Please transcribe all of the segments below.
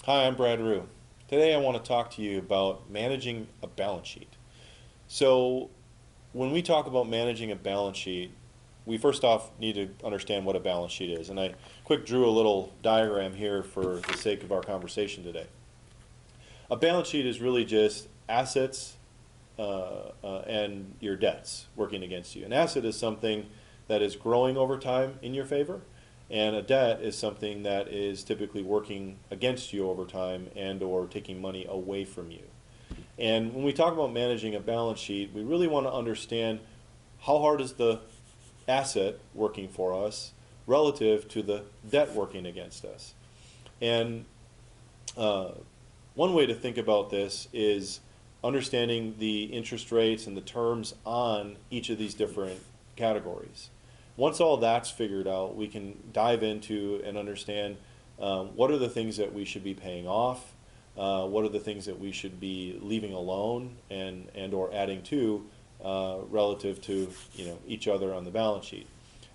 Hi, I'm Brad Rue. Today I want to talk to you about managing a balance sheet. So, when we talk about managing a balance sheet, we first off need to understand what a balance sheet is. And I quick drew a little diagram here for the sake of our conversation today. A balance sheet is really just assets and your debts working against you. An asset is something that is growing over time in your favor, and a debt is something that is typically working against you over time and or taking money away from you. And when we talk about managing a balance sheet, we really want to understand how hard is the asset working for us relative to the debt working against us. And uh, one way to think about this is understanding the interest rates and the terms on each of these different categories. Once all that's figured out, we can dive into and understand what are the things that we should be paying off, what are the things that we should be leaving alone and or adding to relative to each other on the balance sheet.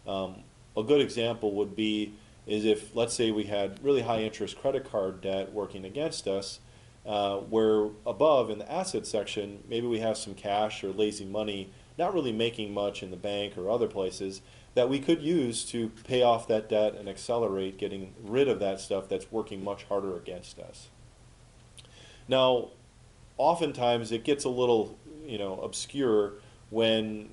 A good example would be is if, let's say, we had really high interest credit card debt working against us, where above in the asset section, maybe we have some cash or lazy money, not really making much in the bank or other places, that we could use to pay off that debt and accelerate getting rid of that stuff that's working much harder against us. Now, oftentimes it gets a little, obscure when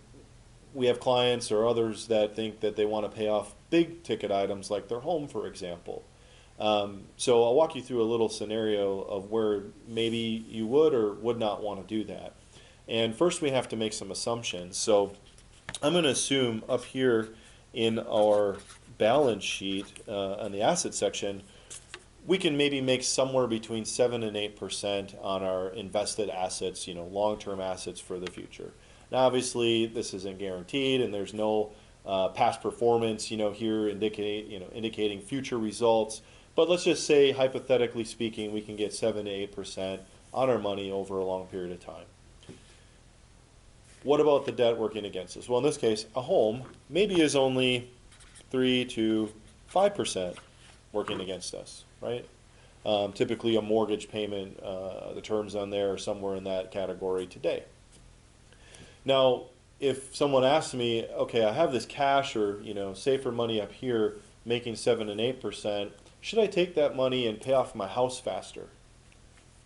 we have clients or others that think that they want to pay off big ticket items like their home, for example. So I'll walk you through a little scenario of where maybe you would or would not want to do that. And first we have to make some assumptions. So I'm going to assume up here in our balance sheet on the asset section, we can maybe make somewhere between 7 and 8% on our invested assets, long-term assets for the future. Now, obviously, this isn't guaranteed, and there's no past performance, here indicating future results. But let's just say, hypothetically speaking, we can get 7 to 8% on our money over a long period of time. What about the debt working against us? Well, in this case, a home maybe is only 3 to 5% working against us, right? Typically, a mortgage payment, the terms on there are somewhere in that category today. Now, if someone asks me, okay, I have this cash or safer money up here making 7 and 8%, should I take that money and pay off my house faster?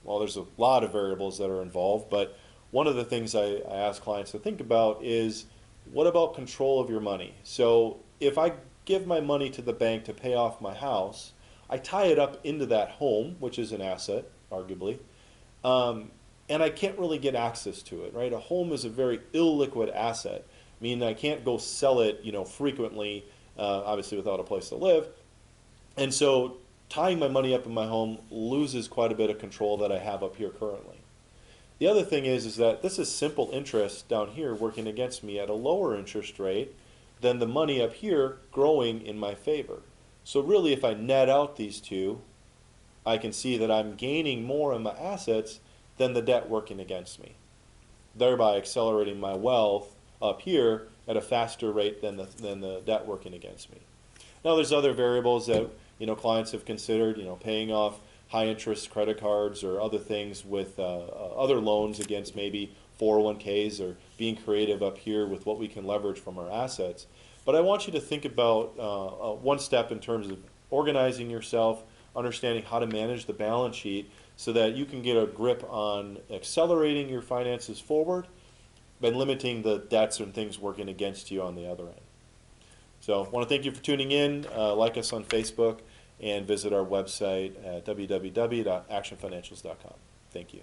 Well, there's a lot of variables that are involved, but one of the things I ask clients to think about is, what about control of your money? So if I give my money to the bank to pay off my house, I tie it up into that home, which is an asset, arguably, and I can't really get access to it, right? A home is a very illiquid asset, meaning I can't go sell it, frequently, obviously without a place to live. And so tying my money up in my home loses quite a bit of control that I have up here currently. The other thing is that this is simple interest down here working against me at a lower interest rate than the money up here growing in my favor. So really, if I net out these two, I can see that I'm gaining more in my assets than the debt working against me, thereby accelerating my wealth up here at a faster rate than the debt working against me. Now, there's other variables that clients have considered, paying off high interest credit cards or other things with other loans against maybe 401ks, or being creative up here with what we can leverage from our assets. But I want you to think about one step in terms of organizing yourself, understanding how to manage the balance sheet so that you can get a grip on accelerating your finances forward and limiting the debts and things working against you on the other end. So I want to thank you for tuning in. Like us on Facebook and visit our website at www.actionfinancials.com. Thank you.